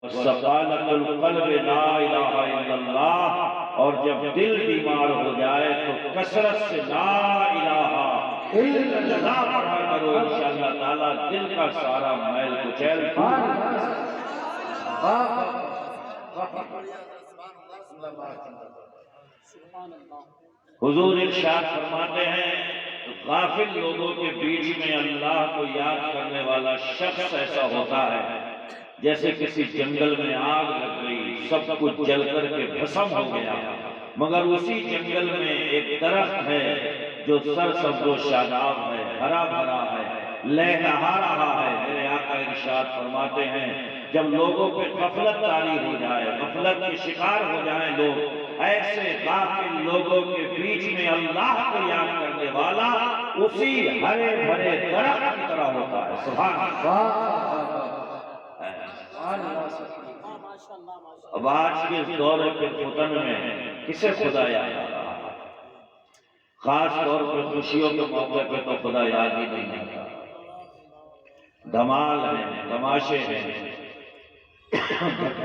وَسَقَالَةُ الْقَلْبِ لَا إِلَٰهَ إِلَّا اللَّهِ، اور جب دل بیمار ہو جائے تو کثرت سے لا الہ الا اللہ پڑھا کرو، انشاءاللہ تعالیٰ دل کا سارا میل کچیل حضور ارشاد فرماتے ہیں غافل لوگوں کے بیچ میں اللہ کو یاد کرنے والا شخص ایسا ہوتا ہے جیسے کسی جنگل میں آگ لگ گئی، سب کچھ جل کر کے بھسم ہو گیا، مگر اسی جنگل میں ایک درخت ہے جو سرسبز و شاداب ہے، ہرا بھرا ہے، لہلہا رہا ہے۔ میرے آقا ارشاد فرماتے ہیں جب لوگوں پہ غفلت طاری ہو جائے، غفلت کے شکار ہو جائیں لوگ، ایسے غافل لوگوں کے بیچ میں اللہ کو یاد کرنے والا اسی ہرے بھرے درخت کی طرح ہوتا ہے۔ سبحان اللہ۔ اب آج کے اس دور پہ فتن میں کسے خدا یاد آ رہا ہے؟ خاص طور پر خوشیوں کے موقع پہ تو خدا یاد ہی نہیں آتا۔ دھمال ہیں، تماشے ہیں،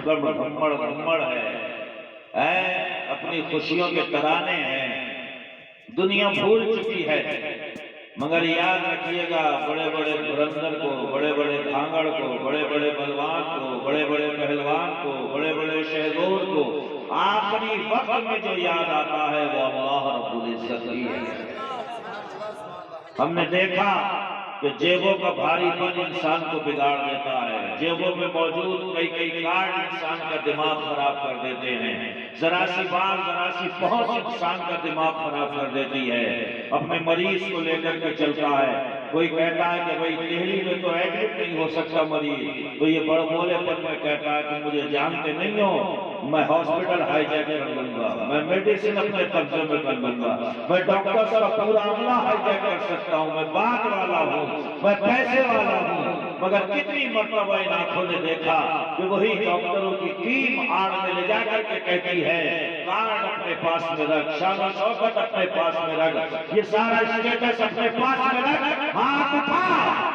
گھمڑ ہے، اپنی خوشیوں کے ترانے ہیں، دنیا بھول چکی ہے، مگر یاد رکھیے گا بڑے بڑے دھرندر کو، بڑے بڑے دھانگڑ کو، بڑے بڑے بلوان کو، بڑے بڑے پہلوان کو، بڑے بڑے شہزور کو آخری وقت میں جو یاد آتا ہے وہ اللہ رب العزت ہی ہے۔ ہم نے دیکھا کہ جیبوں کا بھاری پن انسان کو بگاڑ دیتا ہے، جیبوں میں موجود کئی کارڈ انسان کا دماغ خراب کر دیتے ہیں، ذرا سی بات، ذرا سی پہنچ انسان کا دماغ خراب کر دیتی ہے۔ اپنے مریض کو لے کر کے چلتا ہے، کوئی کہتا ہے کہ بھائی دہلی میں تو ایڈمٹ نہیں ہو سکتا مریض، تو یہ بڑے بولے پن میں کہتا ہے کہ مجھے جانتے نہیں ہو، میں ہاسپٹل ہائی جیک کر لوں گا، میں میڈیسن اپنے قبضے میں کر لوں گا، میں ڈاکٹر کا پورا عملہ ہائی جیک کر سکتا ہوں، میں بات والا ہوں، میں پیسے والا ہوں۔ مگر کتنی مرتبہ ان آنکھوں نے دیکھا کہ وہی ڈاکٹروں کی ٹیم آڑ میں لے جا کر کے کہتی ہے کارڈ اپنے پاس میں رکھ، شان و شوکت اپنے پاس میں رکھ، یہ سارا اسٹیٹس اپنے پاس میں رکھ، ہاتھ اٹھا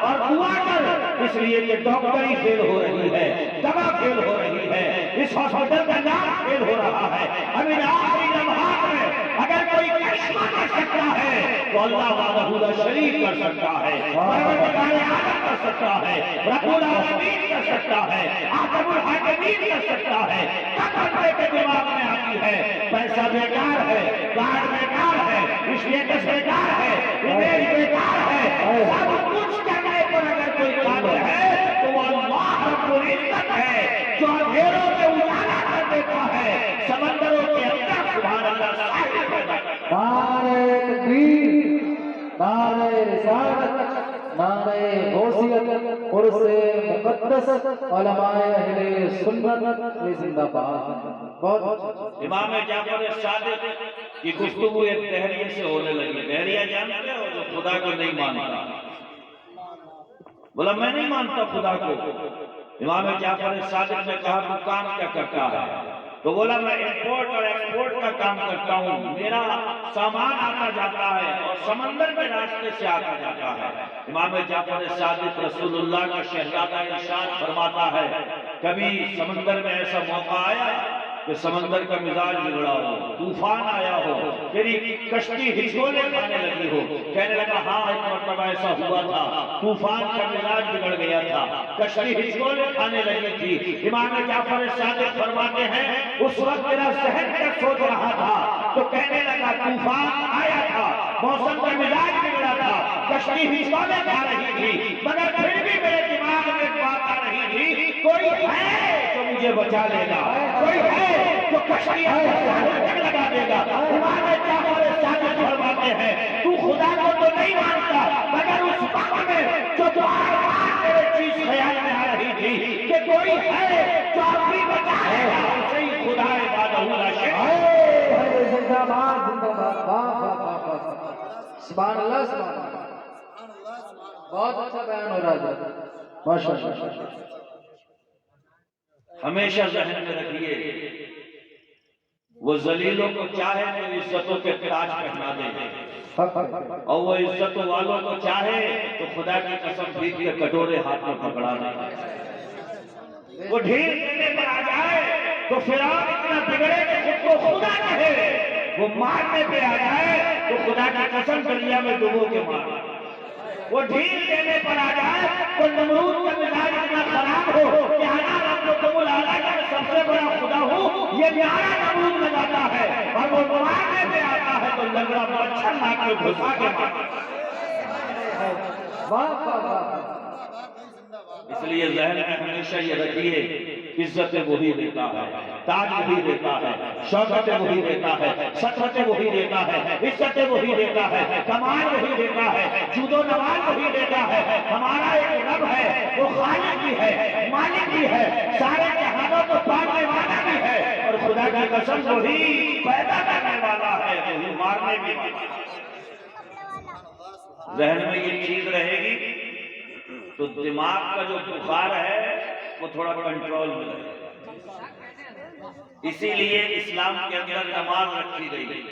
اور دعا کر، اس لیے کہ ڈاکٹری فیل ہو رہی ہے، دوا فیل ہو رہی ہے، اس ہاسپٹل کا نام فیل ہو رہا ہے۔ اب ان آخری لمحات میں اگر کوئی کرشمہ کر سکتا ہے تو اللہ وحدہ لا شریک کر سکتا ہے، پروردگار عالم کر سکتا ہے، رب العالمین کر سکتا ہے، حاکم الحاکمین کر سکتا ہے۔ کب بندے کے دماغ میں آتی ہے پیسہ بیکار ہے، کارڈ بیکار ہے، اسٹیٹس بیکار ہے، امیج بیکار ہے، سب کچھ کرنے پر اگر کوئی قادر ہے تو وہ اللہ رب العزت ہے جو اندھیروں میں اجالا کر دیتا ہے، سمندروں کے اندر سبحان اللہ سائے پیدا کرتا ہے۔ نعرہ تکبیر، نعرہ رسالت، نعرہ غوثیت، عرس مقدس، علماء اہل سنت زندہ باد۔ بہت امام جعفر صادق کی گفتگو ایک دہریے سے ہونے لگی۔ دہریہ جانتے ہو جو خدا کو نہیں مانتا، بولا میں نہیں مانتا خدا کو۔ امام جعفر صادق نے کہا تو کام کیا کرتا ہے؟ تو بولا میں امپورٹ اور ایکسپورٹ کا کام کرتا ہوں، میرا سامان آتا جاتا ہے اور سمندر کے راستے سے آتا جاتا ہے۔ امام جعفر صادق رسول اللہ کا شہزادہ ارشاد فرماتا ہے کبھی سمندر میں ایسا موقع آیا کہ سمندر کا مزاج بگڑا ہو، طوفان آیا ہو، تیری کشتی ہچکولے کھانے لگی ہو، کہنے لگا ہاں ایک مرتبہ ایسا ہوا تھا، طوفان کا مزاج بگڑ گیا تھا، کشتی ہچکولے کھانے لگی تھی۔ امام جعفر صادق فرماتے ہیں اس وقت میرا ذہن کیا سوچ رہا تھا تو کہنے لگا طوفان آیا تھا، موسم کا مزاج بگڑا تھا، کشتی ہچکولے کھا رہی تھی، مگر پھر بھی میرے دماغ میں بات آ رہی تھی کوئی ہے جو مجھے بچا لے گا، کوئی ہے جو کشتی تک لگا دے گا۔ امام جعفر صادق فرماتے ہیں تو خدا کو تو نہیں مانتا، مگر اس وقت میں جو بار بار میرے چیز خیال میں آ رہی تھی کہ کوئی ہے جو اپنی بچا لے گا، اسی خدا وحدہ لا شریک۔ زندہ باد، زندہ باد۔ سبحان اللہ، سبحان اللہ۔ بہت اچھا بیان ہو رہا ہے، ماشاءاللہ۔ ہمیشہ ذہن میں رکھیے وہ ذلیلوں کو چاہے تو عزتوں کے تاج پہنا دے، اور وہ عزت والوں کو چاہے تو خدا کی قسم بھیگ کے کٹورے ہاتھ میں پکڑا دے۔ وہ ڈھیل دینے پر آ جائے تو فرعون اتنا بگڑے کہ خود کو خدا کہے، وہ مارنے پہ آ جائے تو خدا کی قسم دریا میں ڈبو کے مارے، وہ ڈھیل دینے پر آ جائے تو نمرود کا مزاج اتنا خراب ہو کہ انا ربکم الاعلی کا سب سے بڑا خدا ہوں یہ پیارا نمرود لگاتا ہے، اور وہ مارنے پہ آتا ہے تو لنگڑا مچھر لا کے گھسا کے مارتا ہے۔ واہ واہ واہ، اس لیے ذہن میں ہمیشہ یہ رکھیے، عزت وہی دیتا ہے، تاج وہی دیتا ہے، شوکت وہی دیتا ہے، شطرت وہی دیتا ہے، عزت وہی دیتا ہے، کمال وہی دیتا ہے، جود و نوال وہی دیتا ہے۔ ہمارا ایک رب ہے، وہ خالق بھی ہے، مالک بھی ہے، سارے جہانوں کو پالنے والا بھی ہے، اور خدا کی قسم وہی پیدا کرنے والا ہے، وہی مارنے بھی والا ہے۔ ذہن میں یہ چیز رہے گی تو دماغ کا جو بخار ہے وہ تھوڑا کنٹرول میں رہے گا۔ اسی لیے اسلام کے اندر نماز رکھی گئی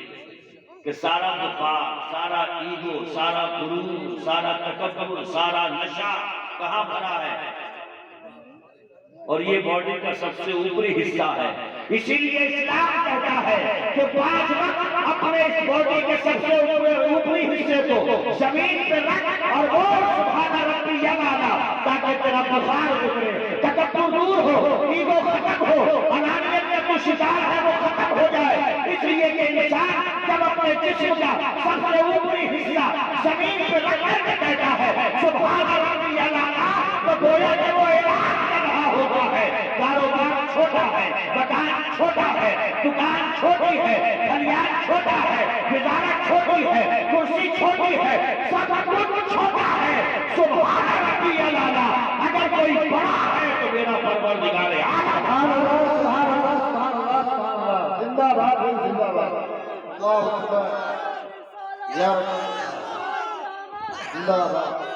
کہ سارا بخار، سارا ایگو، سارا غرور، سارا تکبر، سارا نشہ کہاں بھرا ہے؟ اور یہ باڈی کا سب سے اوپری حصہ ہے۔ اسی لیے اسلام کہتا ہے کہ 5 وقت اپنے اس باڈی کے سب سے اوپری حصے کو زمین پہ رکھ اور بول سبحان ربی الاعلی، تاکہ تیرا بخار اترے، تکبر دور ہو، ایگو ختم ہو، انانیت کا جو شکار ہے وہ ختم ہو جائے۔ اس لیے کہ انسان جب اپنے جسم کا سب سے اوپری حصہ زمین پہ رکھ کر کے کہتا ہے سبحان ربی الاعلی، تو گویا کہ وہ اعلان کر رہا ہوتا ہے کاروبار چھوٹا ہے، مکان چھوٹا ہے، دکان چھوٹی ہے، خلیان چھوٹا ہے، وزارت چھوٹی ہے، کرسی چھوٹی ہے، سب کچھ چھوٹا ہے، سبحان ربی الاعلی۔ اگر کوئی بڑا ہے تو میرا پروردگار اعلیٰ۔ سبحان اللہ سبحان اللہ سبحان اللہ سبحان اللہ، زندہ باد زندہ باد، اللہ اکبر، یا رسول، زندہ باد،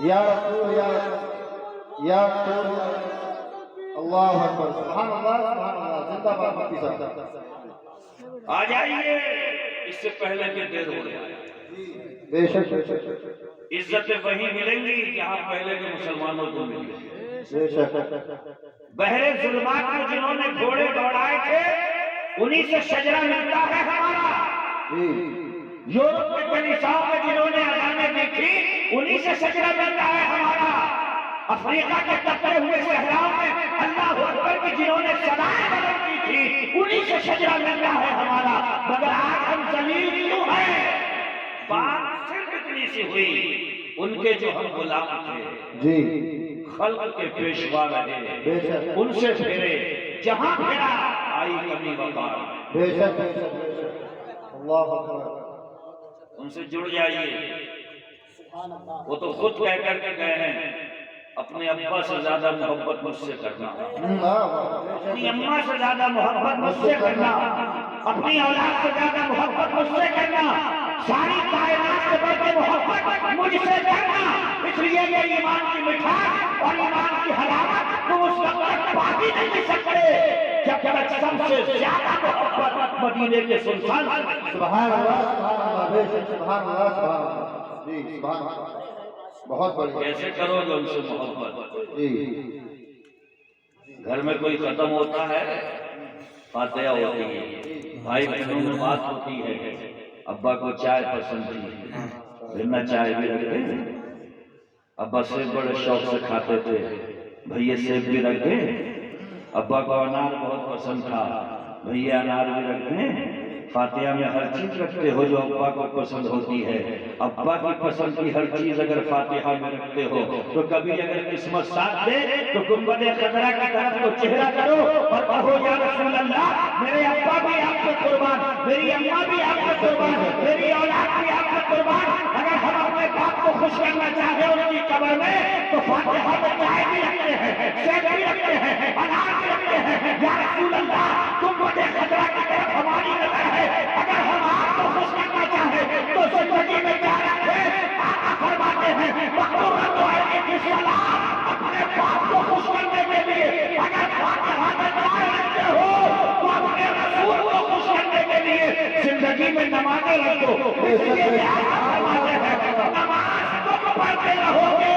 یا رسول یا رسول یا رسول، اللہ اکبر، سبحان اللہ سبحان اللہ، زندہ باد مفتی صاحب۔ آ جائیے، اس سے پہلے کہ دیر ہو گیا۔ بے شک بے شک عزتیں وہی ملیں گی جہاں پہلے کے مسلمانوں کو ملی۔ بے شک، بحر ظلمات میں جنہوں نے گھوڑے دوڑائے تھے انہی سے شجرہ ملتا ہے ہمارا۔ جی یورپ کے کلیساؤں میں جنہوں نے اذانیں دی تھی انہی سے شجرہ ملتا ہے ہمارا۔ افریقہ کے تپتے ہوئے صحراؤں میں اللہ اکبر کی جنہوں نے صدائیں بلند کی تھی انہی سے شجرہ ملتا ہے ہمارا۔ مگر آج ہم ذلیل کیوں ہیں؟ بات صرف اتنی سی ہوئی، ان کے جو ہم غلام تھے، جی خلق کے پیشوا رہے، بے شک ان سے پھرے، جہاں پھرا آئی کمی وقار۔ بے شک بے شک بے شک، اللہ اکبر، ان سے جڑ جائیے۔ وہ تو خود کہہ کر کے گئے ہیں اپنے ابا سے زیادہ محبت مجھ سے کرنا، اپنی اماں سے زیادہ محبت مجھ سے کرنا، اپنی اولاد سے زیادہ محبت مجھ سے کرنا، ساری کائنات سے بڑھ کے محبت مجھ سے کرنا۔ اس لیے یہ ایمان کی مٹھاس اور ایمان کی حلاوت تم اس وقت تک پا بھی نہیں سکتے جب تک سب سے زیادہ محبت مدینے کے سلطان۔ سبحان اللہ سبحان اللہ، بے شک سبحان اللہ سبحان اللہ، جی سبحان اللہ، بہت بڑھیا، کیسے کرو گے ان سے محبت؟ جی گھر میں کوئی ختم ہوتا ہے فاتحہ ہوتی ہے، بھائی بہنوں میں بات ہوتی ہے، ابا کو چائے پسند تھی بھرنا چائے بھی رکھ دیں، ابا سیب بڑے شوق سے کھاتے تھے بھیا سیب بھی رکھ دیں، ابا کو انار بہت پسند تھا بھیا انار بھی رکھ دیں۔ فاتحہ میں ہر چیز رکھتے ہو جو ابا کو پسند ہوتی ہے، ابا کی پسند کی ہر چیز اگر فاتحہ میں رکھتے ہو تو کبھی اگر قسمت ساتھ دے تو گنبد خضرا کی طرف کو چہرہ کرو اور کہو یا رسول اللہ میرے ابا بھی آپ کو قربان، میری اماں بھی آپ کو قربان، میری اولاد بھی آپ کو قربان۔ اگر ہم اپنے باپ کو خوش کرنا چاہتے ہیں ان کی قبر میں تو فاتحہ میں چائے بھی رکھتے ہیں، سیب بھی رکھتے ہیں، انار بھی رکھتے ہیں۔ یا رسول اللہ گنبد خضرا کی طرف ہماری نظر ہے، اگر ہم آپ کو خوش کرنا چاہیں تو زندگی میں کیا رکھیں؟ آقا فرماتے ہیں وَقُرَّةُ عَيْنٍ فِي الصَّلَاةِ، اپنے باپ کو خوش کرنے کے لیے اگر فاتحہ میں چائے رکھتے ہو تو اپنے رسول کو خوش کرنے کے لیے زندگی میں نمازیں رکھو۔ اس لیے آقا فرماتے ہیں نماز تم پڑھتے رہو گے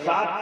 7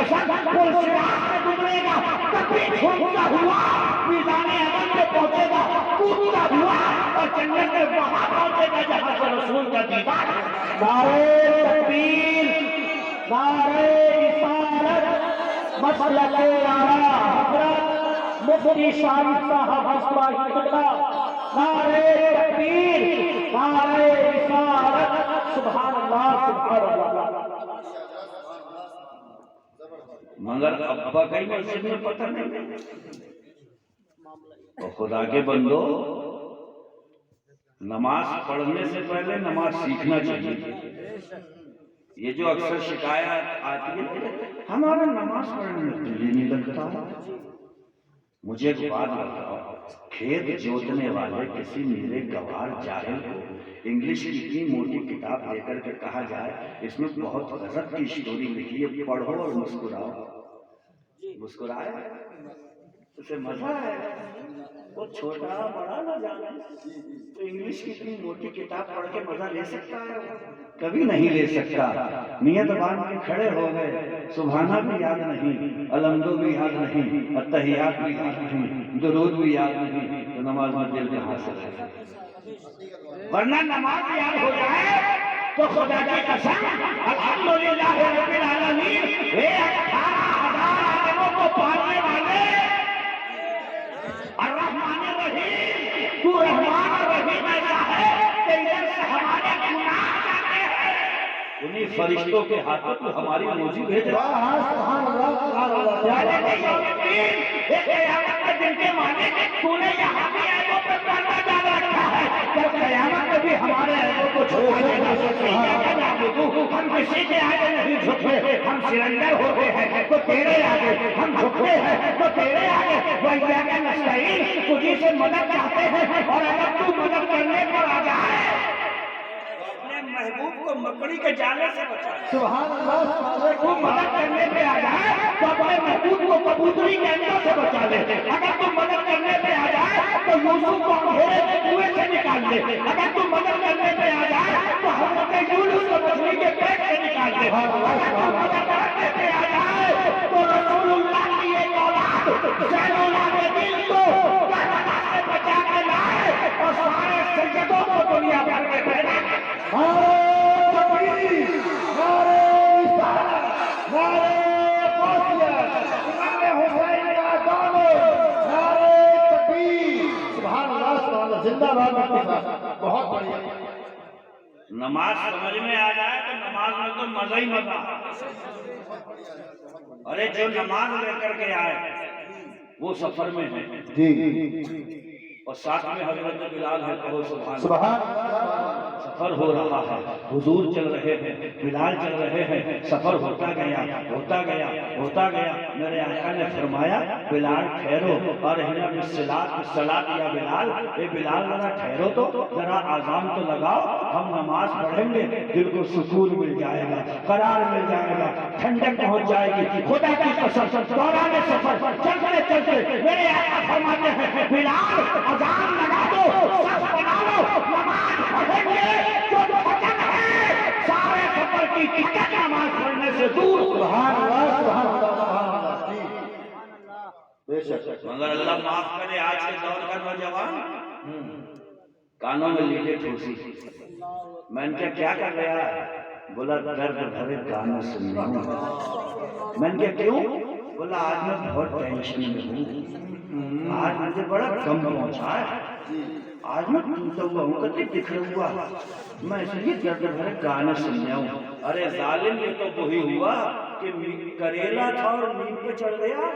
قسم پل صراط سے گزرے گا کبھی جھومتا ہوا میدان عمل میں پہنچے گا کودتا ہوا اور جنت میں وہاں پہنچے گا جہاں سے رسول کا دیدار ہے۔ نعرہ تکبیر، نعرہ رسالت، مسلک اعلیٰ حضرت مفتی شاہد صاحب ہسپا قبلہ، نعرہ تکبیر، نعرہ رسالت، سبحان اللہ سبحان اللہ۔ مگر ابا کا ہی مسجد میں پتہ نہیں۔ اور خدا کے بندو، نماز پڑھنے سے پہلے نماز سیکھنا چاہیے۔ یہ جو اکثر شکایات آتی ہے ہمارا نماز پڑھنے میں دل ہی نہیں لگتا۔ مجھے ایک بات بتاؤ، کھیت جوتنے والے کسی میرے گوار جاہل کو انگلش کی اتنی موٹی کتاب دے کر کے کہا جائے اس میں بہت غضب کی اسٹوری لکھی ہے، پڑھو اور مسکراؤ، مسکرائے اسے مزہ ہے۔ وہ چھوٹا بڑا نہ جانے تو انگلش کی اتنی موٹی کتاب پڑھ کے مزہ لے سکتا ہے؟ کبھی نہیں لے سکتا۔ نیت باندھ کے کھڑے ہو گئے، سبحانہ بھی یاد نہیں، الحمدو بھی یاد نہیں، التحیات بھی یاد نہیں، درود بھی یاد نہیں، تو نماز میں دل کہاں سے رہے؟ ورنہ نماز یاد ہو جائے تو خدا کی قسم الحمدللہ رب العالمین 18,000 آدموں کو پالنے والے الرحمن الرحیم، تو رحمان الرحیم ایسا ہے کہ ادھر سے ہمارے گناہ جاتے ہیں، انہیں فرشتوں کے ہاتھوں کو ہماری روزی بھیج رہا ہے۔ سبحان اللہ سبحان اللہ۔ جانے کے یوم الدین، ایک قیامت کے دن کے مالک تو نے یہاں بھی عیبوں پہ پردہ ڈال رکھا ہے، جب قیامت میں بھی ہمارے عیبوں کو چھپا دے گا۔ ہم کسی کے آگے نہیں جھکتے، ہم سرنڈر ہوتے ہیں تو تیرے آگے، ہم جھکتے ہیں تو تیرے آگے۔ وَإِيَّاكَ نَسْتَعِينُ، تجھی سے مدد چاہتے ہیں، اور اگر تو مدد کرنے پر آ جائے اپنے محبوب کو مکڑی کے جالے سے بچا لے۔ سبحان اللہ سبحان اللہ۔ تو مدد کرنے پہ آ جائے تو اپنے محبوب کو کبوتری کے اندر سے بچا لے۔ اگر تم مدد کرنے پہ آ جائے تو یوسف کو اندھیرے کے کنویں سے نکال لے۔ اگر تم مدد کرنے پہ آ جائے تو حضرت یونس کو مچھلی کے پیٹ سے نکال دے۔ اگر تم مدد کرنے پہ آ جائے تو رسول اللہ کی ایک اولاد زین العابدین کو کربلا سے بچا کے لائے اور سارے سجدوں کو دنیا بھر میں پھیلا۔ نعرہ تکبیر، نعرہ رسالت، نعرہ غوثیت، امام حسین کا دامن، نعرہ تکبیر، سبحان اللہ سبحان اللہ۔ زندہ باد مفتی صاحب، بہت بڑھیا۔ نماز سمجھ میں آ جائے تو نماز میں تو مزہ ہی مزہ۔ ارے جو نماز لے کر کے آئے وہ سفر میں ہے جی اور ساتھ میں حضرت بلال ہے، کہو سبحان اللہ۔ سبحان اللہ۔ سفر ہو رہا ہے، حضور چل رہے ہیں، بلال چل رہے ہیں، سفر ہوتا گیا ہوتا گیا ہوتا گیا۔ میرے آقا نے فرمایا بلال ٹھہرو، اور ہنا بالصلاۃ یا بلال، اے بلال ذرا ٹھہرو تو، ذرا اذان تو لگاؤ، ہم نماز پڑھیں گے، دل کو سکون مل جائے گا، قرار مل جائے گا، ٹھنڈک پہنچ جائے گی۔ خدا کی قسم دوران سفر چلتے چلتے میرے آقا فرماتے ہیں بلال اذان لگا دو، صف بنا لو، نماز پڑھیں گے۔ جو تھکن ہے سارے سفر کی ٹکٹ نماز پڑھنے سے دور۔ سبحان اللہ سبحان اللہ سبحان اللہ۔ جی بے شک۔ مگر اللہ معاف کرے آج کے دور کا نوجوان کانوں میں لیڈے ٹھوسی۔ میں نے کہا کیا کر رہا ہے؟ بولا درد بھرے گانے سننے ہوں۔ میں نے کہا کیوں؟ بولا آج میں بہت ٹینشن میں ہوں، آج مجھے بڑا غم پہنچا ہے، آج میں ٹوٹا ہوا ہوں، کتنے بکھرا ہوا، میں اس لیے درد بھرے گانے سننے ہوں۔ ارے ظالم یہ تو وہی ہوا کہ کریلا تھا اور نیند پہ چڑھ گیا۔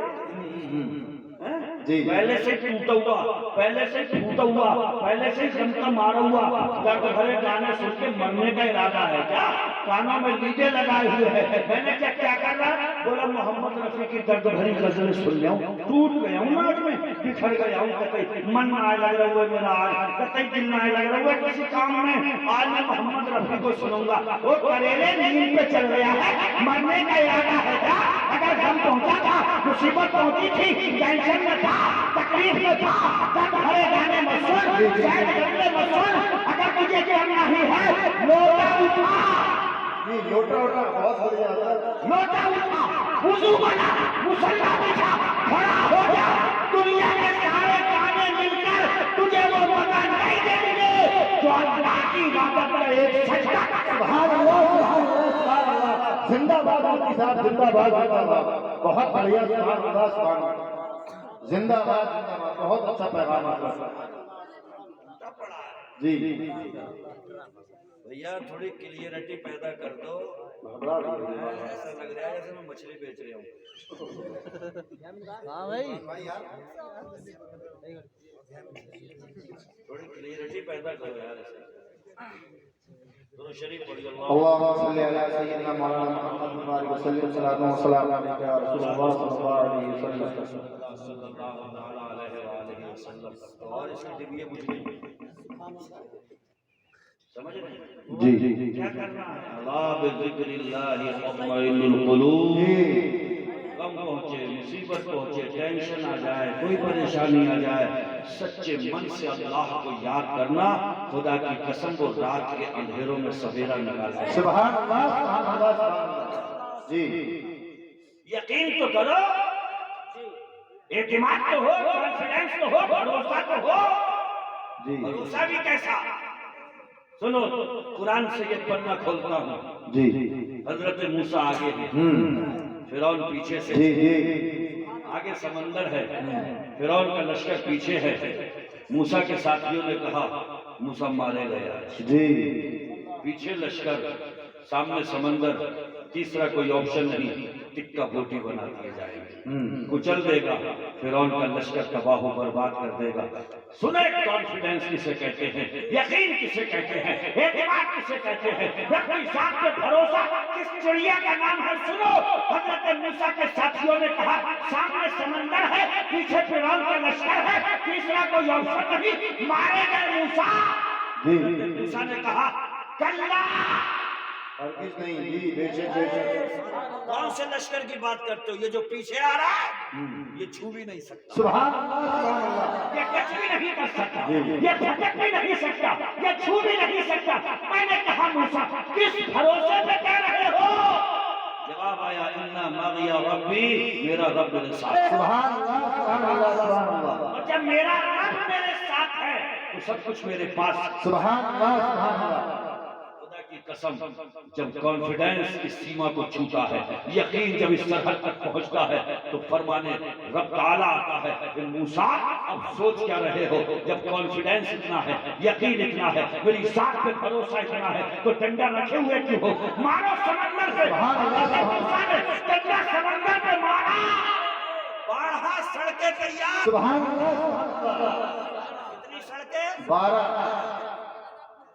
پہلے سے ٹوٹا ہوا، پہلے سے ٹوٹا ہوا، پہلے سے غم کا مارا ہوا، درد بھرے گانے سن کے مرنے کا ارادہ ہے کیا؟ کانوں میں لیڈے لگائے ہوئے ہیں۔ میں نے کیا کر رہا؟ بولا محمد رفیع کی درد بھری غزلیں سن لیا ہوں، ٹوٹ گیا ہوں آج میں، بکھر گیا ہوں، کتئی من نہ آئے لگ رہا ہوا میرا، آج کتئی دل نہ آئے لگ رہا ہوا کسی کام میں، آج میں محمد رفیع کو سنوں گا۔ وہ کریلے نیند پہ چل رہا ہے، مرنے کا ارادہ ہے کیا؟ اگر غم پہنچا تھا، مصیبت پہنچی تھی، ٹینشن میں تھا، تکلیف میں تھا، درد بھرے گانے میں سن، سید گانے میں سن، اگر تجھے کرنا ہی ہے لوٹا اٹھا، جی لوٹا ووٹا بہت بڑھیا حضرت لوٹا اٹھا وضو بنا مصلی بچھا کھڑا ہو جا دنیا کے سارے کانے مل کر تجھے وہ مزہ نہیں دیں گے جو اللہ کی عبادت میں ایک سجدہ سبحان اللہ سبحان اللہ سبحان اللہ زندہ باد مفتی صاحب زندہ باد زندہ باد بہت بڑھیا سبحان اللہ سبحان اللہ زندہ باد بہت اچھا پیغام ہے جی بھیا تھوڑی کلیئرٹی پیدا کر دو، ایسا لگ رہا ہے جیسے میں مچھلی بیچ رہا ہوں. تھوڑی کلیئرٹی پیدا کرو یار. درود شریف پڑھیے. اللهم صل على سيدنا مولانا محمد وعلى اله وسلم صلاه وسلام عليك يا رسول الله صلى الله عليه وسلم صلی اللہ علیہ وآلہ وسلم. اور اس کی طبیعت مجھ گئی سمجھ رہے ہیں جی کیا کرنا ہے؟ اللہ بذکر اللہ تطمئن القلوب. غم پہنچے، مصیبت پہنچے، ٹینشن آ جائے، کوئی پریشانی آ جائے، سچے من سے اللہ کو یاد کرنا. خدا کی قسم وہ رات کے اندھیروں میں سویرا نکالتا ہے. سبحان اللہ سبحان اللہ سبحان اللہ جی یقین تو کرو، اعتماد تو ہو، کانفیڈنس تو ہو، بھروسہ تو ہو. جی بھروسہ بھی کیسا؟ سنو قرآن سے یہ پڑھنا کھولتا ہوں. جی حضرت موسیٰ آگے ہیں، فرعون پیچھے سے. جی جی آگے سمندر ہے، فرعون کا لشکر پیچھے ہے. موسیٰ کے ساتھیوں نے کہا موسیٰ مارے گیا. جی پیچھے لشکر، سامنے سمندر، تیسرا کوئی آپشن نہیں. ٹکا بوٹی بنا دیے جائیں گے، کچل دے گا فرعون کا لشکر، تباہ و برباد کر دے گا. سنے کانفیڈنس کسے کہتے ہیں، یقین کسے کہتے ہیں، اعتماد کسے کہتے ہیں، رب کی ذات پہ بھروسہ کس چڑیا کا نام ہے؟ سنو حضرت موسیٰ کے ساتھیوں نے کہا سامنے سمندر ہے، پیچھے فرعون کا لشکر ہے، تیسرا کوئی آپشن نہیں، مارے گئے موسیٰ. موسیٰ نے کہا کلا. ہرگز نہیں. جی بے شک بے شک. کون سے لشکر کی بات کرتے ہو؟ یہ جو پیچھے آ رہا ہے یہ چھو بھی نہیں سکتا. سبحان اللہ سبحان اللہ یہ کچھ بھی نہیں کر سکتا، یہ بھٹک بھی نہیں سکتا، یہ چھو بھی نہیں سکتا. میں نے کہا موسیٰ کس بھروسے پہ کہہ رہے ہو؟ جواب آیا انا معی ربی، میرا رب میرے ساتھ. سبحان اللہ سبحان اللہ سبحان اللہ اور جب میرا رب میرے ساتھ ہے تو سب کچھ میرے پاس. سبحان اللہ سبحان اللہ. خدا کی قسم جب کانفیڈنس اس سیما کو چھوتا ہے، یقین جب اس سرحد تک پہنچتا ہے تو فرمانے رب تعالیٰ آتا ہے کہ موسیٰ اب سوچ کیا رہے ہو؟ جب کانفیڈنس اتنا ہے، یقین اتنا ہے، میری ذات پہ بھروسہ اتنا ہے تو ڈنڈا رکھے ہوئے کیوں ہو؟ مارو سمندر سے. موسیٰ نے ڈنڈا سمندر پہ مارا، بارہ سڑکیں تیار. سبحان اللہ سبحان اللہ. کتنی سڑکیں؟ 12.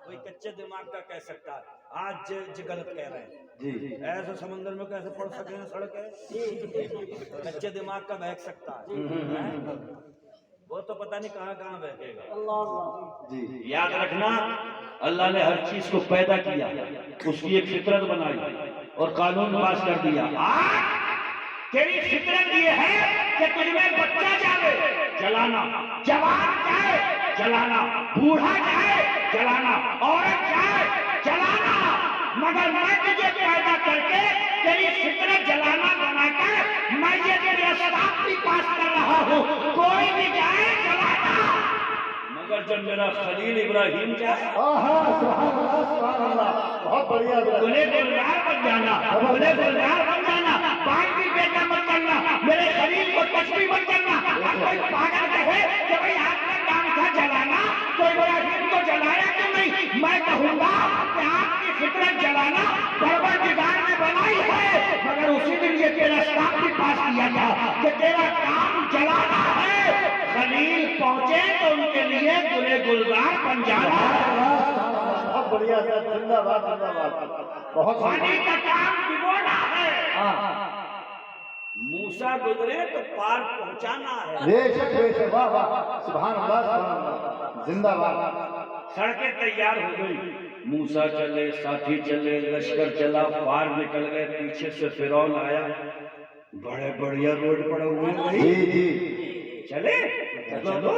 کوئی کچے دماغ کا کہہ سکتا ہے آج غلط کہہ رہے ہیں. جی ایسے سمندر میں کیسے پڑ سکے ہیں سڑکیں؟ کچے دماغ کا بہک سکتا ہے، وہ تو پتہ نہیں کہاں کہاں بہکے گا. جی یاد رکھنا اللہ نے ہر چیز کو پیدا کیا، اس کی ایک فطرت بنائی اور قانون پاس کر دیا. تیری فطرت یہ ہے کہ تجھ میں بچہ جائے جلانا، جوان جائے جلانا، بوڑھا جائے جلانا، عورت جائے جلانا. مگر میں تجھے پیدا کر کے تیری فطرت جلانا بنا کر میں یہ تیرے اسباب بھی پاس کر رہا ہوں. کوئی بھی جائے جلانا. مگر جب میرا خلیل ابراہیم جائے سبحان اللہ سبحان اللہ. بہت بڑھیا. بولے گلزار بن جانا، بولے گلزار بن جانا، پانی بھی بیٹا مت کرنا، میرے خلیل کو کچھ بھی مت کرنا. اب کوئی پاگل کہے کہ بھئی آپ کا کام تھا جلانا تو ابراہیم کو جلایا کیوں نہیں؟ میں کہوں گا کہ آپ کی فطرت جلانا پروردگار نے بنائی ہے، مگر اسی دن یہ تیرا اسٹاف بھی پاس کیا تھا کہ تیرا کام جلانا ہے. خلیل پہنچے تو ان کے لیے گلے گلزار بن جانا. بہت بڑھیا. زندہ باد زندہ باد. بہت پانی کا کام بگوڑنا ہے. موسیٰ گزرے تو پار پہنچانا ہے. بے شک بے شک. واہ واہ. سبحان اللہ سبحان اللہ. زندہ باد. سڑکیں تیار ہو گئی، موسیٰ چلے، ساتھی چلے، لشکر چلا، پار نکل گئے. پیچھے سے فرعون آیا، بڑے بڑھیا روڈ پڑے ہوئے ہیں. جی جی چلے چلو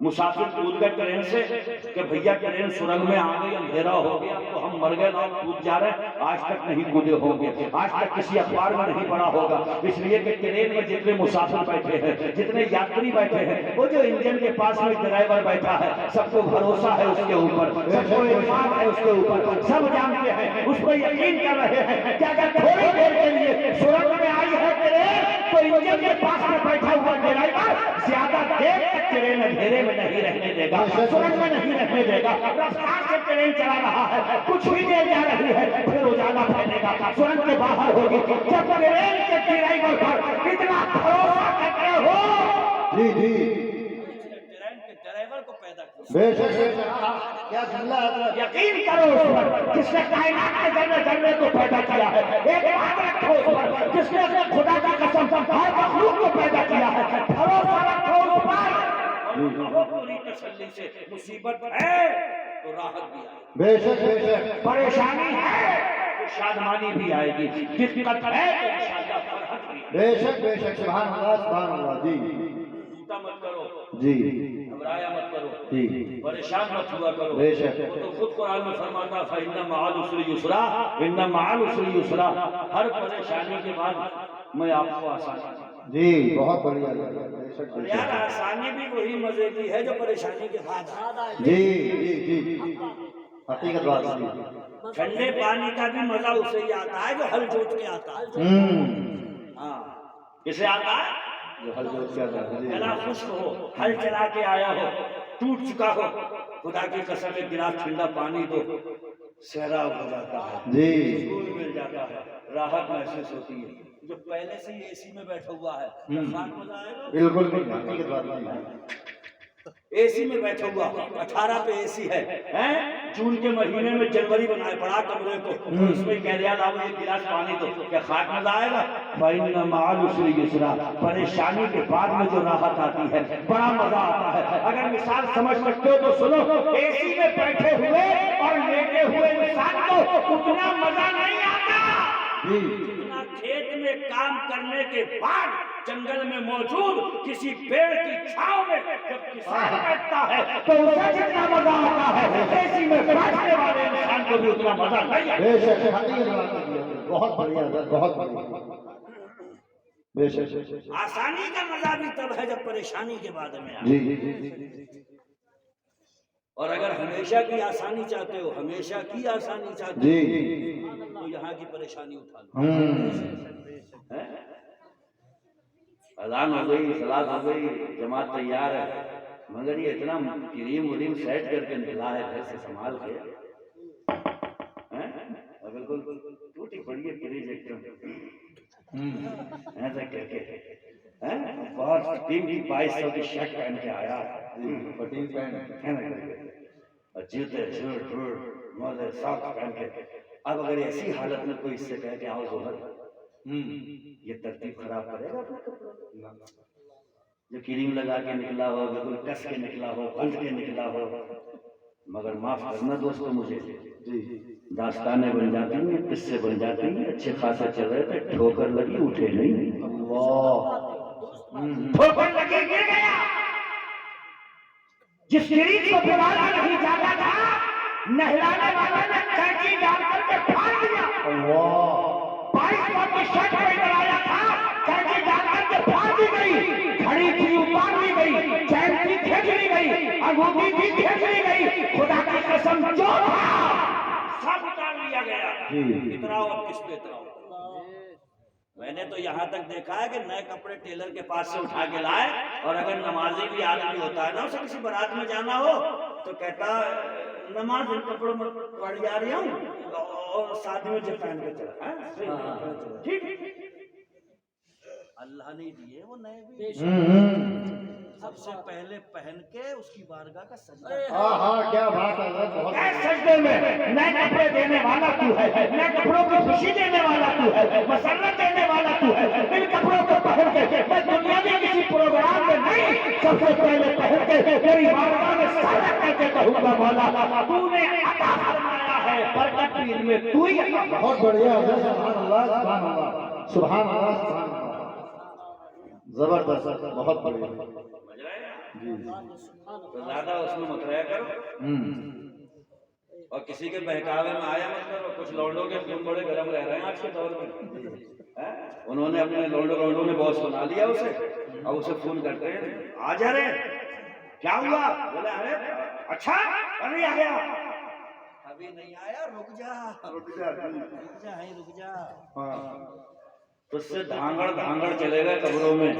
مسافر کود گئے ٹرین سے کہ بھیا ٹرین سرنگ میں آ گئی، اندھیرا ہو گیا تو ہم مر گئے نا، کود جا رہے ہیں، آج تک نہیں کودے ہوں گے، آج تک کسی اخبار میں نہیں پڑا ہوگا، اس لیے کہ ٹرین میں جتنے مسافر بیٹھے ہیں، جتنے یاتری بیٹھے ہیں، وہ جو انجن کے پاس میں ڈرائیور بیٹھا ہے، سب کو بھروسہ ہے اس کے اوپر، سب کو ایمان ہے اس کے اوپر، سب جانتے ہیں، اس پر یقین کر رہے ہیں کہ اگر تھوڑی دیر کے لیے سرنگ میں آئی ہے ٹرین تو انجن کے پاس میں بیٹھا ہوا ڈرائیور زیادہ دیر تک ٹرین اندھیرے میں نہیں رہنے دے گا، سرنگ میں نہیں رہنے دے گا، رفتار سے ٹرین چلا رہا ہے، کچھ ہی دیر جا رہی ہے پھر اجالا پھیلے گا، سرنگ کے باہر ہوگی، جب ٹرین کے ڈرائیور پر اتنا بھروسہ کرتے ہو، جی جی ٹرین کے ڈرائیور کو پیدا کیا بے شک بے شک، کیا جملہ ہے، یقین کرو اس پر جس نے کائنات کے ذرے ذرے کو پیدا کیا ہے، ایک بات رکھو اس پر جس نے خدا کی قسم ہر مخلوق کو پیدا کیا ہے، بھروسہ رکھو اس پر، کہو پوری تسلی سے مصیبت ہے تو راحت بھی آئے، بے شک بے شک، پریشانی ہے تو شادمانی بھی آئے گی، دقت ہے تو انشاءاللہ فرحت بھی آئے گی۔ بے شک بے شک، سبحان اللہ جی ٹوٹا مت کرو، جی گھبرایا مت کرو، جی پریشان مت ہوا کرو، بے شک، وہ تو خود قرآن میں فرماتا فَإِنَّ مَعَ الْعُسْرِ يُسْرًا، ان مع العسر یسرا، ہر پریشانی کے بعد میں آپ کو آسانی دوں۔ جی بہت بڑھیا، بے شک اور بے یار شک، آسانی بھی وہی مزے کی ہے جو پریشانی کے بعد آئے۔ جی جی جی حقیقت بات ہے، ٹھنڈے پانی کا بھی مزہ اسے ہی آتا ہے جو ہل جوت کے آتا ہے، ہاں کسے آتا ہے؟ جو حل جو کیا تھا، جی گلا خشک ہو، ہل چلا کے آیا ہو، ٹوٹ چکا ہو، خدا کی قسم ایک گلاس ٹھنڈا پانی دو، سیراب ہو جاتا ہے، جی سکون مل جاتا ہے، راحت محسوس ہوتی ہے۔ جو پہلے سے ہی اے سی میں بیٹھا ہوا ہے خان مزہ آئے گا، بالکل نہیں، حقیقت بات نہیں، اے سی میں بیٹھا ہوا 18 پہ اے سی ہے، جون کے مہینے میں جنوری بنائے پڑا کمرے کو، اس میں کہہ رہا لاؤ ایک گلاس پانی دو، کیا خاک مزہ آئے گا؟ فَإِنَّ مَعَ الْعُسْرِ يُسْرًا، پریشانی کے بعد میں جو راحت آتی ہے بڑا مزہ آتا ہے۔ اگر مثال سمجھ سکتے ہو تو سنو، اے سی میں بیٹھے ہوئے اور لیٹے ہوئے انسان کو اتنا مزہ نہیں آتا جی جتنا کھیت میں کام کرنے کے بعد جنگل میں موجود کسی پیڑ کی چھاؤں میں جب کسان بیٹھتا ہے تو اسے جتنا مزہ آتا ہے اے سی میں بیٹھنے والے انسان کو بھی اتنا مزہ نہیں آتا۔ بے شک، حقیقت بات ہے، بہت بڑھیا حضرت، بہت بڑھیا، بے شک، آسانی کا مزہ بھی تب ہے جب پریشانی کے بعد میں آئے، جی اور اگر ہمیشہ کی آسانی چاہتے ہو، ہمیشہ کی آسانی چاہتے جی ہو تو یہاں کی پریشانی اٹھا لو۔ اذان ہو گئی، صلاۃ ہو گئی، جماعت تیار ہے، مگر یہ اتنا کریم وریم سیٹ کر کے نکلا ہے گھر سے سنبھال کے، بالکل ٹوٹی پڑی ہے فریج ایک دم، ایسا کر کے بہت 2200 کی شرٹ پہن کے آیا، فٹنگ پینٹ، اور جوتے شرٹ موزے ساکس پہن کے، اب اگر ایسی حالت میں کوئی اس سے کہہ کے آؤ ظہر، یہ ترتیب خراب کرے گا اپنے کپڑوں؟ جو کریم لگا کے نکلا ہو، بالکل کس کے نکلا ہو، بند کے نکلا ہو، مگر معاف کرنا دوستو مجھے، داستانیں بن جاتی ہیں، قصے بن جاتی ہیں، اچھے خاصے چل رہے تھے، ٹھوکر لگی اٹھے نہیں، اللہ، ٹھوکر لگی گر گیا، جس شریف کو دوبارہ نہیں جاتا تھا نہلانے والے نے کینچی ڈال کر کے پھاڑ دیا، اللہ، 2200 کی شرٹ پہ کرایا تھا، کینچی ڈال کر کے پھاڑ دی گئی، گھڑی تھی اتار لی گئی، چین تھی کھینچ لی گئی، انگوٹھی تھی کھینچ لی گئی، خدا کی قسم جو تھا سب اتار لیا گیا، جی اتراؤ اب کس پہ اتراؤ؟ میں نے تو یہاں تک دیکھا ہے کہ نئے کپڑے ٹیلر کے پاس سے اٹھا کے لائے، اور اگر نمازی بھی آدمی ہوتا ہے نا، اسے کسی بارات میں جانا ہو تو کہتا نماز ان کپڑوں میں پڑھ جا رہی ہوں اور ساتھ میں جب پہن کے چلا، ٹھیک اللہ نے دیے وہ نئے بھی، سب سے پہلے پہن کے اس کی بارگاہ کا سجدہ، ہاں کیا بات ہے حضرت، بہت اے سجدے میں نئے کپڑے دینے والا تو ہے، نئے کپڑوں کی خوشی دینے والا تو ہے، مسرت دینے والا تو ہے، ان کپڑوں کو پہن کے میں دنیا میں کسی پروگرام میں نہیں، سب سے پہلے پہن کے تیری بارگاہ میں سجدہ کر کے کہوں گا مولا تو نے عطا فرمایا ہے، برکت بھی ان میں تو ہی عطا فرمایا۔ بہت بڑھیا حضرت، سبحان اللہ سبحان اللہ سبحان اللہ سبحان اللہ، زبردست، بہت بڑھیا، سمجھ رہے ہیں؟ تو زیادہ اس میں مت رہا کرو اور کسی کے بہکاوے میں آیا مت کرو. کچھ لوڈوں کے خون بڑے گرم رہ رہے ہیں آج کے دور میں. انہوں نے اپنے لوڈوں نے بہت سنا لیا اسے اور اسے فون کرتے ہیں آ جا رہے کیا ہوا؟ بولے ارے اچھا ابھی آ گیا. ابھی نہیں آیا رک جا. تو اس سے دھانگڑ چلے گئے قبروں میں.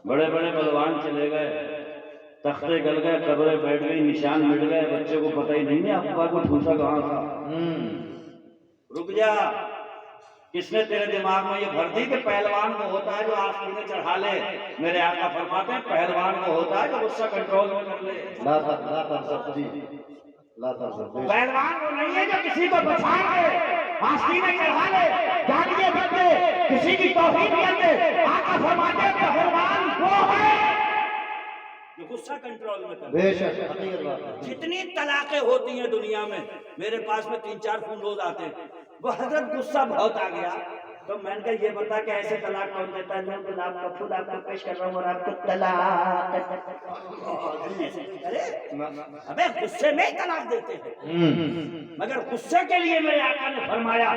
بڑے بڑے بلوان چلے گئے, تختے گل گئے, قبریں بیٹھ گئی, نشان مٹ گئے, بچے کو پتہ ہی نہیں ہے ابا کو ٹھوسا کہاں تھا. رک جا. کس نے تیرے دماغ میں یہ بھر دی کہ پہلوان وہ ہوتا ہے جو آستینے چڑھا لے؟ میرے آقا فرماتے ہیں پہلوان وہ ہوتا ہے جو غصہ کنٹرول میں کر لے. پہلوان وہ نہیں ہے جو کسی کو بچا لے, آستینے چڑھا لے, جانیے بچے کسی کی توہین کر دے. آقا فرماتے ہیں پہلوان وہ ہے جو غصہ کنٹرول میں کر لے. جتنی طلاقیں ہوتی ہیں دنیا میں, میرے پاس میں 3-4 فون روز آتے ہیں. وہ حضرت غصہ بہت آ گیا تو میں نے کہا یہ بتا کہ ایسے طلاق کون دیتا ہے؟ میں گلاب کا پھول آپ کو پیش کر رہا ہوں اور آپ کو طلاق. ابے غصے میں ہی طلاق دیتے ہیں, مگر غصے کے لیے میرے آقا نے فرمایا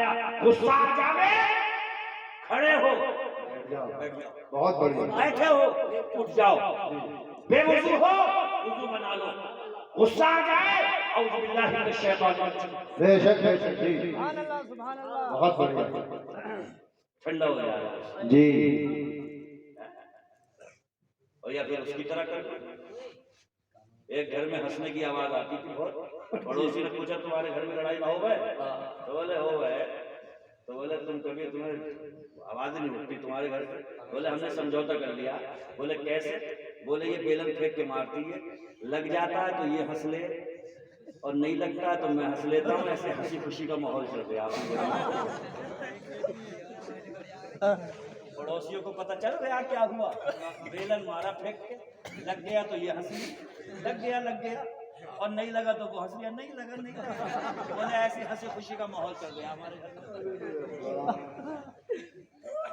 غصہ آ جاوے کھڑے ہو, بہت بڑھیا, بیٹھے ہو اٹھ جاؤ, بے وضو ہو وضو بنا لو, غصہ آ جائے اعوذ باللہ من الشیطان الرجیم, بے شک جی, بہت بڑھیا ٹھنڈا ہو جائے جی. اور یا پھر اس کی طرح کر. ایک گھر میں ہنسنے کی آواز آتی تھی بہت, پڑوسی نے پوچھا تمہارے گھر میں لڑائی نہ ہو گئے؟ تو بولے ہو گئے. تو بولے تمہیں آواز نہیں اٹھتی تمہارے گھر سے؟ بولے ہم نے سمجھوتا کر لیا. بولے کیسے؟ بولے یہ بیلن پھینک کے مارتی ہے, لگ جاتا ہے تو یہ ہنس لے اور نہیں لگتا ہے تو میں ہنس لیتا ہوں, ایسے ہنسی خوشی کا ماحول چل گیا. پڑوسیوں کو پتہ چل گیا کیا ہوا, بیلن مارا پھینک کے, لگ گیا تو یہ ہنسی, لگ گیا اور نہیں لگا تو وہ ہنس لیا, نہیں لگا. بولے ایسی ہنسی خوشی کا ماحول چل گیا ہمارے گھر.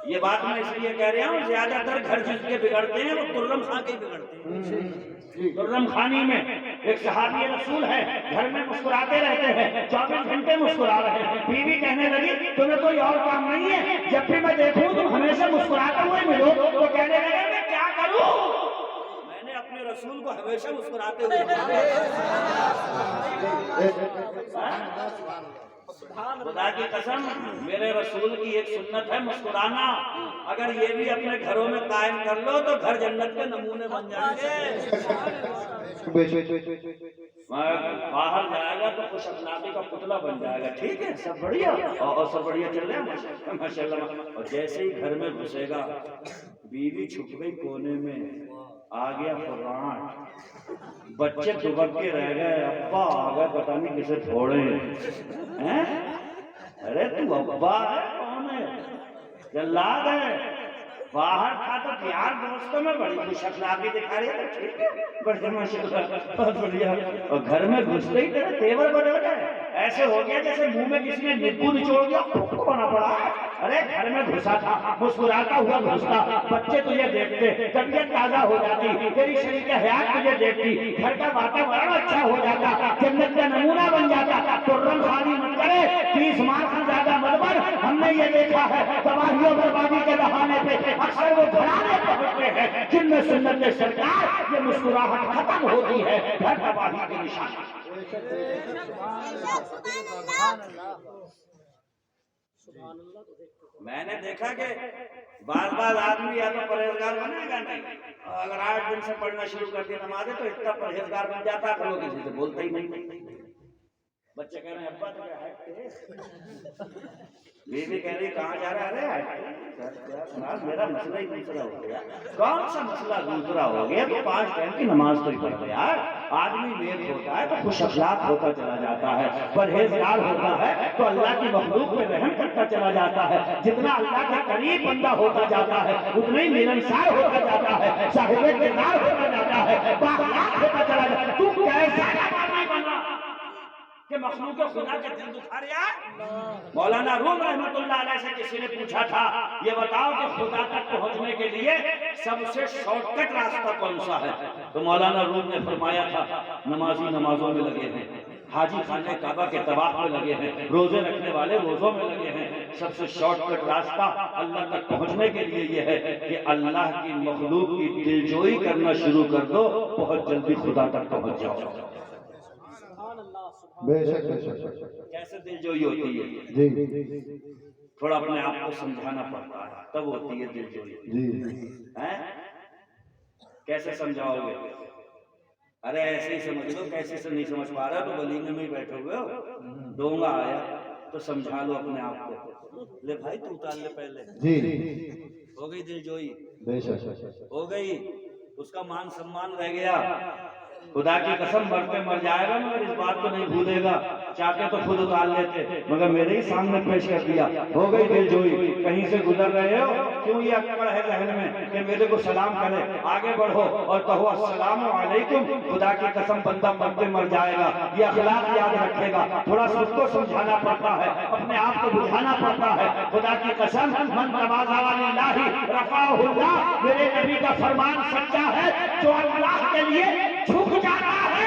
یہ بات میں اس لیے کہہ رہا ہوں, زیادہ تر گھر جس کے بگڑتے ہیں وہ ترم خان کے بگڑتے ہیں. ترم خانی میں ایک صحابی رسول ہے, گھر میں مسکراتے رہتے ہیں, 24 گھنٹے مسکرا رہے ہیں. بیوی کہنے لگی تمہیں کوئی اور کام نہیں ہے, جب بھی میں دیکھوں تم ہمیشہ مسکراتے ہوئے ملو. تو کہنے لگے میں کیا کروں؟ میں نے اپنے رسول کو ہمیشہ مسکراتے ہوئے خدا کی قسم, میرے رسول کی ایک سنت ہے مسکرانا. اگر یہ بھی اپنے گھروں میں قائم کر لو تو گھر جنت کے نمونے بن جائیں گے. باہر جائے گا تو خوش اخلاقی کا پتلا بن جائے گا. ٹھیک ہے, سب بڑھیا, اور سب بڑھیا چل رہا ہے ماشاء اللہ. اور جیسے ہی گھر میں گھسے گا, بیوی چھپ گئی کونے میں, آ گیا فران, بچے دبک کے رہ گئے, ابا آ گئے پتہ نہیں کسے پھوڑے ہیں. ارے تو ابا ہے کون ہے؟ جلاد ہے. باہر تھا تو پیار دوستوں میں بڑی خوش اخلاقی دکھا رہی ہے. ٹھیک ہے, بڑھیا ماشاء اللہ, بہت بڑھیا. اور گھر میں گھستے ہی تیرے تیور بدل گئے, ایسے ہو گیا جیسے منہ میں کسی نے نیبو نچوڑ دیا, بنا پڑا. ارے گھر میں گھسا تھا, مسکراتا ہوا گھستا, بچے تجھے دیکھتے, طبیعت تازہ ہو جاتی, تیری شریک حیات تجھے دیکھتی, گھر کا واتاورن اچھا ہو جاتا, جنت کا نمونہ بن جاتا. ترم خانی مت کرے, 30 ماہ سے زیادہ مت بن. ہم نے یہ دیکھا ہے تباہی و بربادی کے بہانے پہ اکثر وہ گھرانے پہنچتے ہیں جن میں سنت سرکار یہ مسکراہٹ ختم ہوتی ہے, گھر تباہی کی نشانی. میں نے دیکھا کہ بعض آدمی یا تو پرہیزگار بنے گا نہیں, اگر 8 دن سے پڑھنا شروع کر دیا نمازیں تو اتنا پرہیزگار بن جاتا ہے لوگ کسی سے بولتا ہی نہیں. بچے کہہ رہے ہیں ابا تو کیا ہے, بیوی کہہ رہی کہاں جا رہا ہے, میرا مسئلہ ہی دوسرا ہو گیا. کون سا مسئلہ دوسرا ہو گیا؟ تو 5 ٹائم کی نماز تو ہی پڑھ لے یار. آدمی نیک ہوتا ہے تو خوش اخلاق ہوتا چلا جاتا ہے, پرہیزگار ہوتا ہے تو اللہ کی مخلوق پہ رحم کرتا چلا جاتا ہے. جتنا اللہ کے قریب بندہ ہوتا جاتا ہے اتنا ہی ملنسار ہوتا جاتا ہے, صاحب کردار ہوتا جاتا ہے, بااخلاق ہوتا چلا جاتا ہے. تو کیسا آدمی بنا کہ مخلوق خدا کے دل دکھا رہا ہے؟ مولانا روم رحمت اللہ علیہ سے کسی نے پوچھا تھا یہ بتاؤ کہ خدا تک پہنچنے کے لیے سب سے شارٹ کٹ راستہ کون سا ہے؟ تو مولانا روم نے فرمایا تھا نمازی نمازوں میں لگے ہیں، حاجی خانہ کعبہ کے طواف میں لگے ہیں، روزے رکھنے والے روزوں میں لگے ہیں، سب سے شارٹ کٹ راستہ اللہ تک پہنچنے کے لیے یہ ہے کہ اللہ کی مخلوق کی دلجوئی کرنا شروع کر دو، بہت جلدی خدا تک پہنچ جاؤ۔ بے شک بے شک۔ کیسے دلجوئی ہوتی ہے؟ جی تھوڑا اپنے آپ کو سمجھانا پڑتا ہے تب ہوتی ہے دلجوئی۔ جی کیسے سمجھاؤ گے؟ ارے ایسے ہی سمجھ لو، کیسے سے نہیں سمجھ پا رہا تو ولیمے میں ہی بیٹھے ہوئے ہو، دونگا آیا تو سمجھا لو اپنے آپ کو، لے بھائی تو اتار لے پہلے، جی ہو گئی دلجوئی، بے شک ہو گئی، اس کا مان سمان رہ گیا۔ خدا کی قسم مرتے مر جائے گا مگر اس بات کو نہیں بھولے گا، چاہتے تو خود اتار لیتے مگر میرے ہی سامنے پیش کر دیا، ہو گئی دلجوئی۔ کہیں سے گزر رہے ہو، کیوں یہ اکڑ ہے ذہن میں کہ میرے کو سلام کرے؟ آگے بڑھو اور کہو السلام علیکم۔ خدا کی قسم بندہ مرتے مر جائے گا، یہ اخلاق یاد رکھے گا، تھوڑا سا اس کو سمجھانا پڑتا ہے، اپنے آپ کو بجھانا پڑتا ہے۔ خدا کی قسم من تواضع للہ رفعہ اللہ، میرے نبی کا فرمان سچا ہے، جو اللہ کے لیے جھک جاتا ہے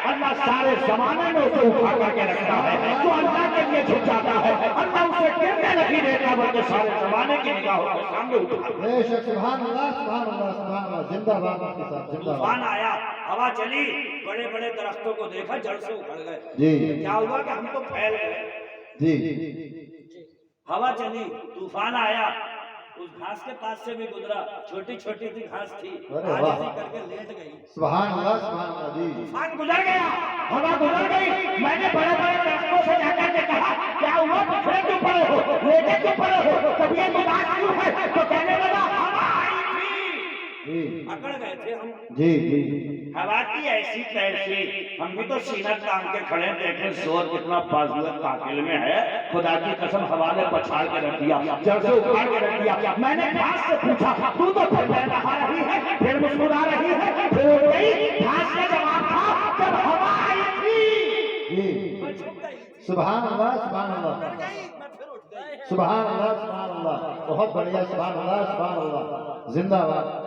اللہ سارے زمانے میں اسے اٹھا کر کے رکھتا ہے، جو اللہ کے لیے جھک جاتا ہے اللہ اسے گرنے نہیں دیتا بلکہ سارے زمانے کی نگاہوں کے سامنے اٹھاتا ہے۔ بے شک سبحان اللہ سبحان اللہ سبحان اللہ، زندہ باد آپ کے ساتھ، زندہ باد۔ طوفان آیا، ہوا چلی، بڑے بڑے درختوں کو دیکھا جڑ سے اکھڑ گئے، جی کیا ہوا کہ ہم تو پھیل گئے۔ جی ہوا چلی، طوفان آیا، اس گھاس کے پاس سے بھی گزرا، چھوٹی چھوٹی سی گھاس تھی، ارے واہ۔ عاجزی کر کے لیٹ گئی۔ سبحان اللہ سبحان اللہ۔ جی طوفان گزر گیا، ہوا گزر گئی، میں نے بڑے بڑے درختوں سے جا کر کے کہا کیا ہوا بکھرے کیوں پڑے ہو، لیٹے کیوں پڑے ہو، طبیعت اداس کیوں ہے؟ تو کہنے لگا ہوا آئی تھی، جی اکڑ گئے تھے ہم، جی جی ہوا کی ایسی تیسی، ہم بھی تو سینہ تان کے کھڑے دیکھیں زور کتنا بازو قاتل میں ہے۔ خدا کی قسم ہوا نے پچھاڑ کے رکھ دیا، جڑ سے اکھاڑ کے رکھ دیا۔ میں نے گھاس سے پوچھا تو پھر بہہ رہی ہے، پھر مسکرا رہی ہے، پھر اٹھ گئی۔ گھاس کا جواب تھا جب ہوا آئی تھی جی میں جھک گئی، سبحان اللہ سبحان اللہ میں پھر اٹھ گئی۔ سبحان اللہ سبحان اللہ، بہت بڑھیا، سبحان اللہ سبحان اللہ، زندہ باد۔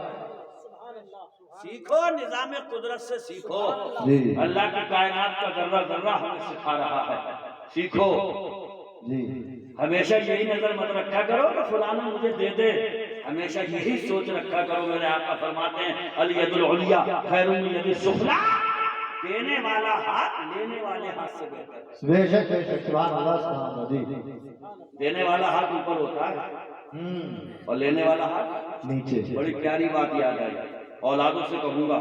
سیکھو نظام قدرت سے سیکھو، جی اللہ کی کائنات کا ذرہ ذرہ ہمیں سکھا رہا ہے، سیکھو۔ جی ہمیشہ یہی نظر مت رکھا کرو کہ فلاں مجھے دے دے، ہمیشہ یہی سوچ رکھا کرو، میرے آقا فرماتے ہیں الید العلیٰ خیر من الید السفلیٰ، دینے والا ہاتھ لینے والے ہاتھ سے بہتر ہے۔ بے شک سبحان اللہ سبحان اللہ۔ جی دینے والا ہاتھ اوپر ہوتا ہے اور لینے والا ہاتھ نیچے۔ بڑی پیاری بات یاد آئی، اولادوں سے کہوں گا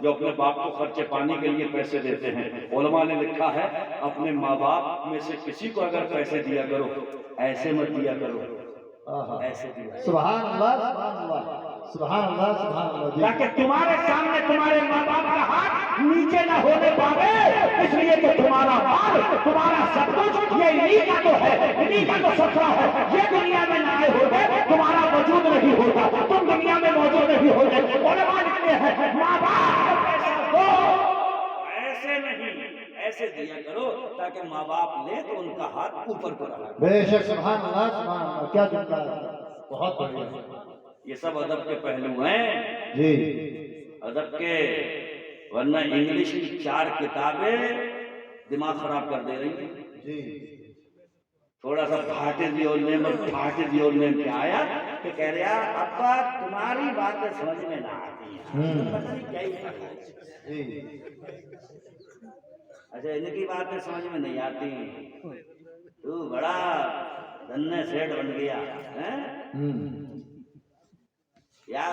جو اپنے باپ کو خرچے پانی کے لیے پیسے دیتے ہیں، علماء نے لکھا ہے اپنے ماں باپ میں سے کسی کو اگر پیسے دیا کرو ایسے مت دیا کرو، ایسے دیا سبحان اللہ سبحان اللہ سبحان اللہ سبحان اللہ۔ جی تاکہ تمہارے سامنے تمہارے ماں باپ کا ہاتھ نیچے نہ ہونے پاوے، اس لیے کہ تمہارا مال تمہارا سب کچھ یہ انہی کا تو ہے، انہی کا تو سفرہ ہے۔ یہ دنیا میں نہ آئے ہوتے تمہارا وجود نہیں ہوتا، تم دنیا میں موجود نہیں ہوتے۔ علماء لکھتے ہیں ماں باپ کو پیسہ دو، ایسے نہیں، ایسے دیا کرو تاکہ ماں باپ لے تو ان کا ہاتھ اوپر کو رہا۔ بے شک سبحان اللہ سبحان اللہ، کیا جملہ ہے، بہت بڑھیا۔ یہ سب ادب کے پہلو ہیں، جی ادب کے، ورنہ انگلش کی 4 کتابیں دماغ خراب کر دے رہی ہیں۔ جی تھوڑا سا پھاٹے دیور نیم اور پھاٹے دیور نیم کیا آیا کہ کہہ رہا ابا تمہاری باتیں سمجھ میں نہ آتی ہیں، پتہ نہیں کیا ہی کرنا ہے۔ جی اچھا ان کی باتیں سمجھ میں نہیں آتی، تو بڑا دھنے سیٹ بن گیا ہے، یا